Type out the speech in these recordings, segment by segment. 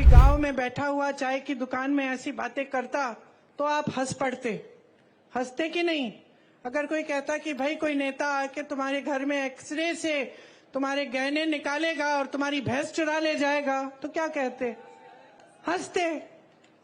कोई गांव में बैठा हुआ चाय की दुकान में ऐसी बातें करता तो आप हंस पड़ते, हंसते कि नहीं? अगर कोई कहता कि भाई कोई नेता आके तुम्हारे घर में एक्सरे से तुम्हारे गहने निकालेगा और तुम्हारी भैंस चुरा ले जाएगा, तो क्या कहते? हंसते।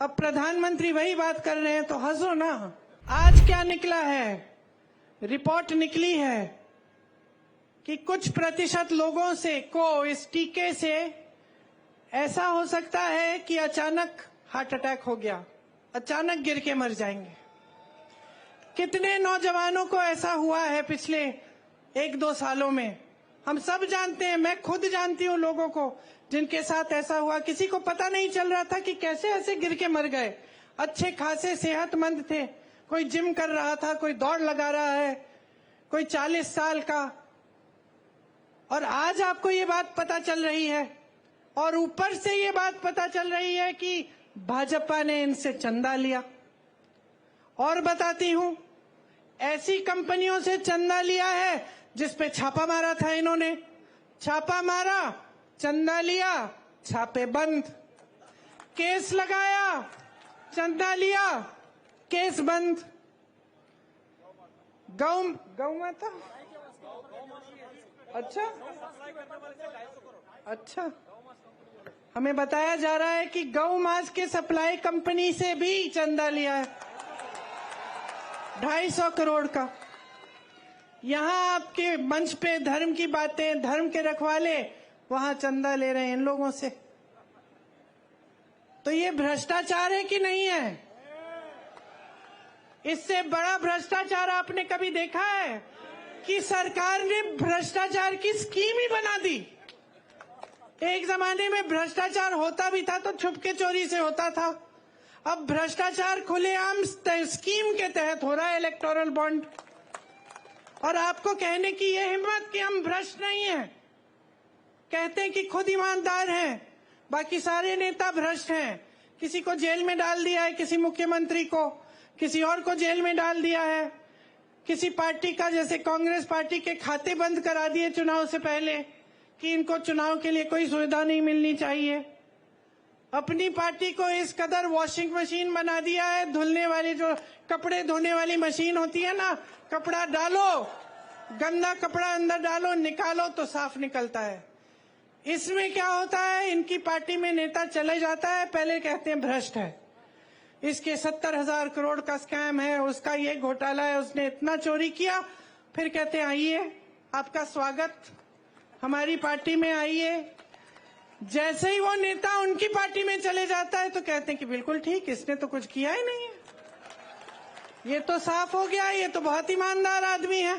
अब प्रधानमंत्री वही बात कर रहे हैं तो हंसो ना। आज क्या निकला है? रिपोर्ट निकली है कि कुछ प्रतिशत लोगों को इस टीके से ऐसा हो सकता है कि अचानक हार्ट अटैक हो गया, अचानक गिर के मर जाएंगे। कितने नौजवानों को ऐसा हुआ है पिछले 1-2 सालों में? हम सब जानते हैं, मैं खुद जानती हूँ लोगों को जिनके साथ ऐसा हुआ। किसी को पता नहीं चल रहा था कि कैसे ऐसे गिर के मर गए। अच्छे खासे सेहतमंद थे, कोई जिम कर रहा था, कोई दौड़ लगा रहा है, कोई 40 साल का, और आज आपको ये बात पता चल रही है। और ऊपर से ये बात पता चल रही है कि भाजपा ने इनसे चंदा लिया। और बताती हूं, ऐसी कंपनियों से चंदा लिया है जिस पे छापा मारा था इन्होंने। छापा मारा, चंदा लिया, छापे बंद। केस लगाया, चंदा लिया, केस बंद। गौ माता, अच्छा, हमें बताया जा रहा है कि गौ मांस के सप्लाई कंपनी से भी चंदा लिया है 250 करोड़ का। यहां आपके मंच पे धर्म की बातें, धर्म के रखवाले वहां चंदा ले रहे हैं इन लोगों से। तो ये भ्रष्टाचार है कि नहीं है? इससे बड़ा भ्रष्टाचार आपने कभी देखा है? कि सरकार ने भ्रष्टाचार की स्कीम ही बना दी। एक जमाने में भ्रष्टाचार होता भी था तो छुपके चोरी से होता था। अब भ्रष्टाचार खुलेआम स्कीम के तहत हो रहा है, इलेक्टोरल बॉन्ड। और आपको कहने की ये हिम्मत कि हम भ्रष्ट नहीं हैं। कहते हैं कि खुद ईमानदार हैं, बाकी सारे नेता भ्रष्ट हैं। किसी को जेल में डाल दिया है, किसी मुख्यमंत्री को, किसी और को जेल में डाल दिया है। किसी पार्टी का, जैसे कांग्रेस पार्टी के खाते बंद करा दिए चुनाव से पहले कि इनको चुनाव के लिए कोई सुविधा नहीं मिलनी चाहिए। अपनी पार्टी को इस कदर वॉशिंग मशीन बना दिया है, धुलने वाली, जो कपड़े धोने वाली मशीन होती है ना, कपड़ा डालो, गंदा कपड़ा अंदर डालो, निकालो तो साफ निकलता है। इसमें क्या होता है, इनकी पार्टी में नेता चले जाता है, पहले कहते हैं भ्रष्ट है, इसके 70,000 करोड़ का स्कैम है, उसका ये घोटाला है, उसने इतना चोरी किया। फिर कहते हैं आइए, आपका स्वागत, हमारी पार्टी में आइए। जैसे ही वो नेता उनकी पार्टी में चले जाता है तो कहते हैं कि बिल्कुल ठीक, इसने तो कुछ किया ही नहीं है, ये तो साफ हो गया, ये तो बहुत ईमानदार आदमी है।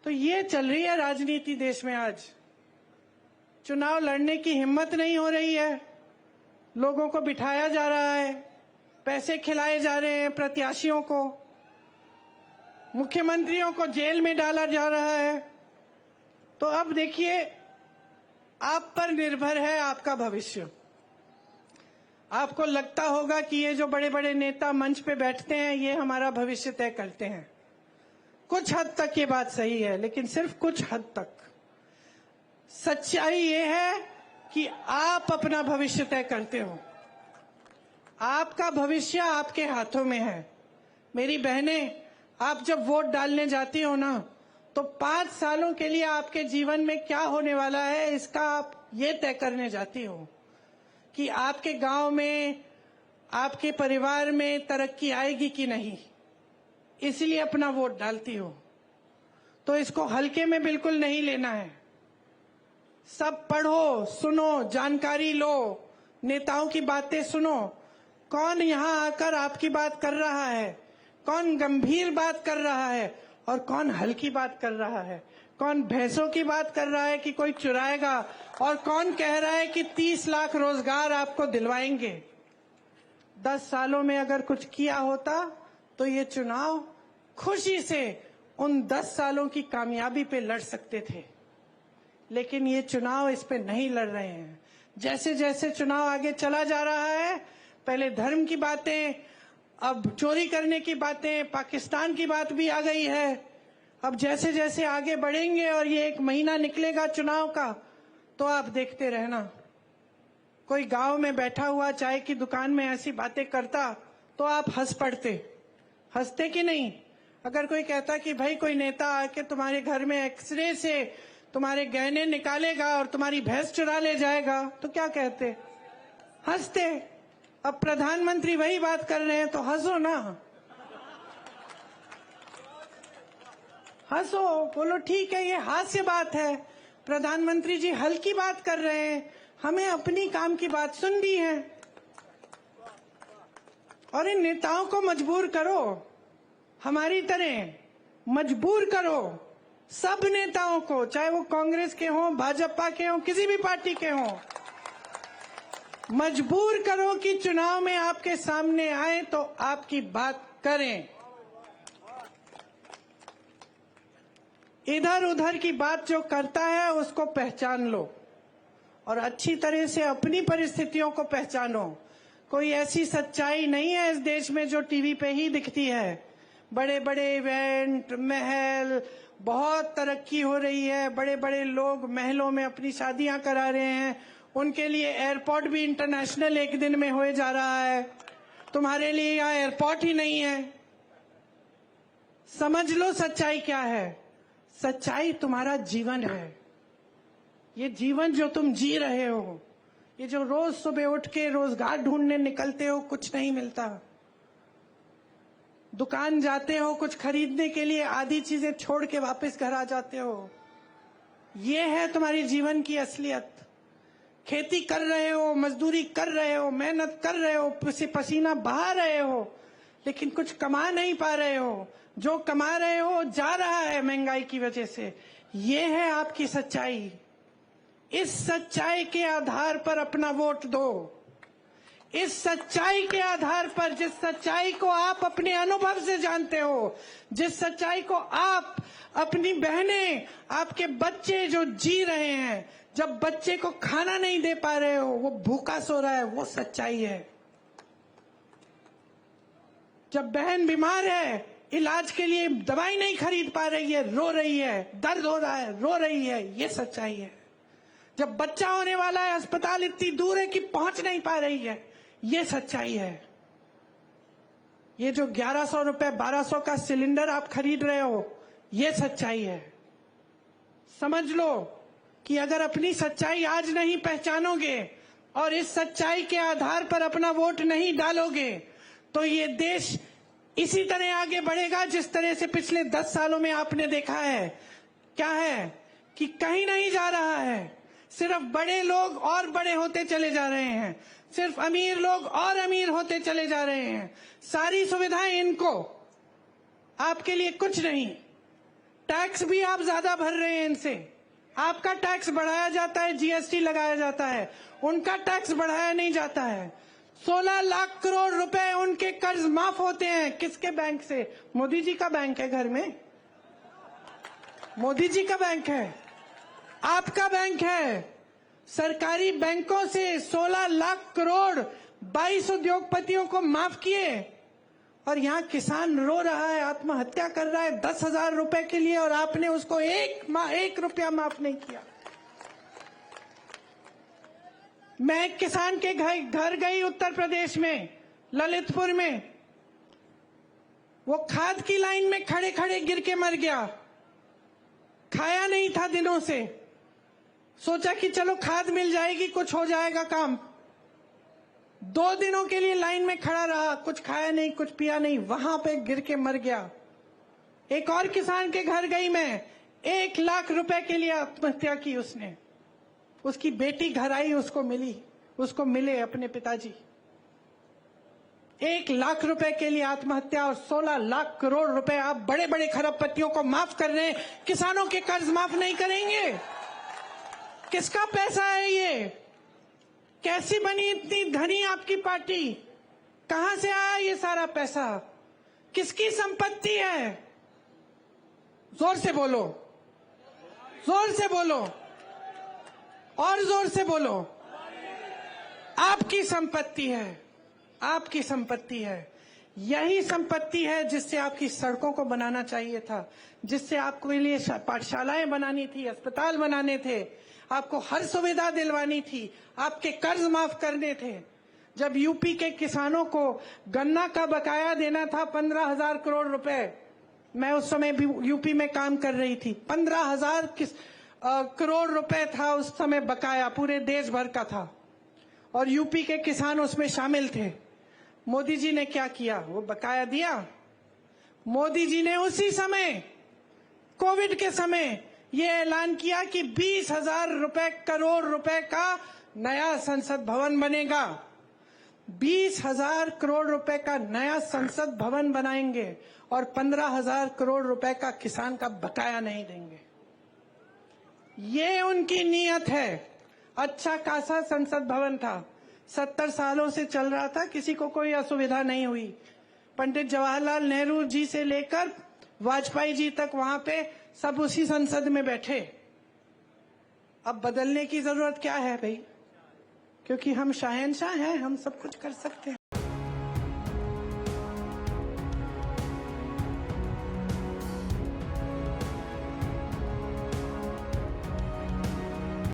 तो ये चल रही है राजनीति देश में आज। चुनाव लड़ने की हिम्मत नहीं हो रही है, लोगों को बिठाया जा रहा है, पैसे खिलाए जा रहे हैं प्रत्याशियों को, मुख्यमंत्रियों को जेल में डाला जा रहा है। तो अब देखिए, आप पर निर्भर है आपका भविष्य। आपको लगता होगा कि ये जो बड़े बड़े नेता मंच पे बैठते हैं ये हमारा भविष्य तय करते हैं। कुछ हद तक ये बात सही है, लेकिन सिर्फ कुछ हद तक। सच्चाई ये है कि आप अपना भविष्य तय करते हो। आपका भविष्य आपके हाथों में है। मेरी बहनें, आप जब वोट डालने जाती हो ना, तो 5 सालों के लिए आपके जीवन में क्या होने वाला है इसका आप ये तय करने जाती हो कि आपके गांव में, आपके परिवार में तरक्की आएगी कि नहीं, इसलिए अपना वोट डालती हो। तो इसको हल्के में बिल्कुल नहीं लेना है। सब पढ़ो, सुनो, जानकारी लो, नेताओं की बातें सुनो। कौन यहां आकर आपकी बात कर रहा है, कौन गंभीर बात कर रहा है और कौन हल्की बात कर रहा है, कौन भैंसों की बात कर रहा है कि कोई चुराएगा, और कौन कह रहा है कि 30 लाख रोजगार आपको दिलवाएंगे। 10 सालों में अगर कुछ किया होता तो ये चुनाव खुशी से उन 10 सालों की कामयाबी पे लड़ सकते थे, लेकिन ये चुनाव इस पे नहीं लड़ रहे हैं। जैसे जैसे चुनाव आगे चला जा रहा है, पहले धर्म की बातें, अब चोरी करने की बातें, पाकिस्तान की बात भी आ गई है। अब जैसे जैसे आगे बढ़ेंगे और ये 1 महीना निकलेगा चुनाव का, तो आप देखते रहना, कोई गांव में बैठा हुआ चाय की दुकान में ऐसी बातें करता तो आप हंस पड़ते, हंसते कि नहीं? अगर कोई कहता कि भाई कोई नेता आके तुम्हारे घर में एक्सरे से तुम्हारे गहने निकालेगा और तुम्हारी भैंस चुरा ले जाएगा, तो क्या कहते? हंसते। अब प्रधानमंत्री वही बात कर रहे हैं तो हंसो ना, हंसो, बोलो ठीक है ये हास्य बात है, प्रधानमंत्री जी हल्की बात कर रहे हैं, हमें अपनी काम की बात सुननी है। और इन नेताओं को मजबूर करो, हमारी तरह मजबूर करो सब नेताओं को, चाहे वो कांग्रेस के हों, भाजपा के हों, किसी भी पार्टी के हों, मजबूर करो कि चुनाव में आपके सामने आए तो आपकी बात करें। इधर उधर की बात जो करता है उसको पहचान लो और अच्छी तरह से अपनी परिस्थितियों को पहचानो। कोई ऐसी सच्चाई नहीं है इस देश में जो टीवी पे ही दिखती है। बड़े बड़े इवेंट, महल, बहुत तरक्की हो रही है, बड़े बड़े लोग महलों में अपनी शादियां करा रहे हैं, उनके लिए एयरपोर्ट भी इंटरनेशनल एक दिन में हो जा रहा है। तुम्हारे लिए यहाँ एयरपोर्ट ही नहीं है। समझ लो सच्चाई क्या है। सच्चाई तुम्हारा जीवन है। ये जीवन जो तुम जी रहे हो, ये जो रोज सुबह उठ के रोजगार ढूंढने निकलते हो, कुछ नहीं मिलता। दुकान जाते हो कुछ खरीदने के लिए, आधी चीजें छोड़ के वापस घर आ जाते हो। ये है तुम्हारी जीवन की असलियत। खेती कर रहे हो, मजदूरी कर रहे हो, मेहनत कर रहे हो, पसीना बहा रहे हो, लेकिन कुछ कमा नहीं पा रहे हो। जो कमा रहे हो जा रहा है महंगाई की वजह से। ये है आपकी सच्चाई। इस सच्चाई के आधार पर अपना वोट दो। इस सच्चाई के आधार पर, जिस सच्चाई को आप अपने अनुभव से जानते हो, जिस सच्चाई को आप, अपनी बहनें, आपके बच्चे जो जी रहे हैं, जब बच्चे को खाना नहीं दे पा रहे हो, वो भूखा सो रहा है, वो सच्चाई है। जब बहन बीमार है, इलाज के लिए दवाई नहीं खरीद पा रही है, रो रही है, दर्द हो रहा है, रो रही है, ये सच्चाई है। जब बच्चा होने वाला है, अस्पताल इतनी दूर है कि पहुंच नहीं पा रही है, ये सच्चाई है। ये जो 1100 रुपए 1200 का सिलेंडर आप खरीद रहे हो, ये सच्चाई है। समझ लो कि अगर अपनी सच्चाई आज नहीं पहचानोगे और इस सच्चाई के आधार पर अपना वोट नहीं डालोगे, तो ये देश इसी तरह आगे बढ़ेगा जिस तरह से पिछले 10 सालों में आपने देखा है। क्या है कि कहीं नहीं जा रहा है। सिर्फ बड़े लोग और बड़े होते चले जा रहे हैं, सिर्फ अमीर लोग और अमीर होते चले जा रहे हैं। सारी सुविधाएं इनको, आपके लिए कुछ नहीं। टैक्स भी आप ज्यादा भर रहे हैं इनसे। आपका टैक्स बढ़ाया जाता है, जीएसटी लगाया जाता है, उनका टैक्स बढ़ाया नहीं जाता है। 16 लाख करोड़ रुपए उनके कर्ज माफ होते हैं। किसके बैंक से? मोदी जी का बैंक है घर में, मोदी जी का बैंक है, आपका बैंक है। सरकारी बैंकों से 16 लाख करोड़ 22 उद्योगपतियों को माफ किए, और यहाँ किसान रो रहा है, आत्महत्या कर रहा है 10,000 रुपए के लिए, और आपने उसको एक रुपया माफ नहीं किया। मैं एक किसान के घर गई उत्तर प्रदेश में, ललितपुर में। वो खाद की लाइन में खड़े खड़े गिर के मर गया। खाया नहीं था दिनों से। सोचा कि चलो खाद मिल जाएगी, कुछ हो जाएगा काम। 2 दिनों के लिए लाइन में खड़ा रहा, कुछ खाया नहीं, कुछ पिया नहीं, वहां पे गिर के मर गया। एक और किसान के घर गई मैं, 1 लाख रुपए के लिए आत्महत्या की उसने। उसकी बेटी घर आई, उसको मिले अपने पिताजी। 1 लाख रुपए के लिए आत्महत्या, और 16 लाख करोड़ रुपए आप बड़े बड़े खरबपतियों को माफ कर रहे हैं, किसानों के कर्ज माफ नहीं करेंगे। किसका पैसा है ये? कैसी बनी इतनी धनी आपकी पार्टी? कहां से आया ये सारा पैसा? किसकी संपत्ति है? जोर से बोलो, जोर से बोलो, और जोर से बोलो। आपकी संपत्ति है, आपकी संपत्ति है। यही संपत्ति है जिससे आपकी सड़कों को बनाना चाहिए था, जिससे आपके लिए पाठशालाएं बनानी थी, अस्पताल बनाने थे। आपको हर सुविधा दिलवानी थी, आपके कर्ज माफ करने थे। जब यूपी के किसानों को गन्ना का बकाया देना था 15,000 करोड़ रुपए, मैं उस समय भी यूपी में काम कर रही थी, 15,000 करोड़ रुपए था उस समय बकाया, पूरे देश भर का था, और यूपी के किसान उसमें शामिल थे। मोदी जी ने क्या किया? वो बकाया दिया। मोदी जी ने उसी समय, कोविड के समय, ये ऐलान किया कि 20,000 करोड़ रुपए का नया संसद भवन बनेगा। 20,000 करोड़ रुपए का नया संसद भवन बनाएंगे और 15,000 करोड़ रुपए का किसान का बकाया नहीं देंगे। ये उनकी नीयत है। अच्छा खासा संसद भवन था, 70 सालों से चल रहा था, किसी को कोई असुविधा नहीं हुई। पंडित जवाहरलाल नेहरू जी से लेकर वाजपेयी जी तक वहां पे सब उसी संसद में बैठे। अब बदलने की जरूरत क्या है भाई? क्योंकि हम शहंशाह हैं, हम सब कुछ कर सकते हैं।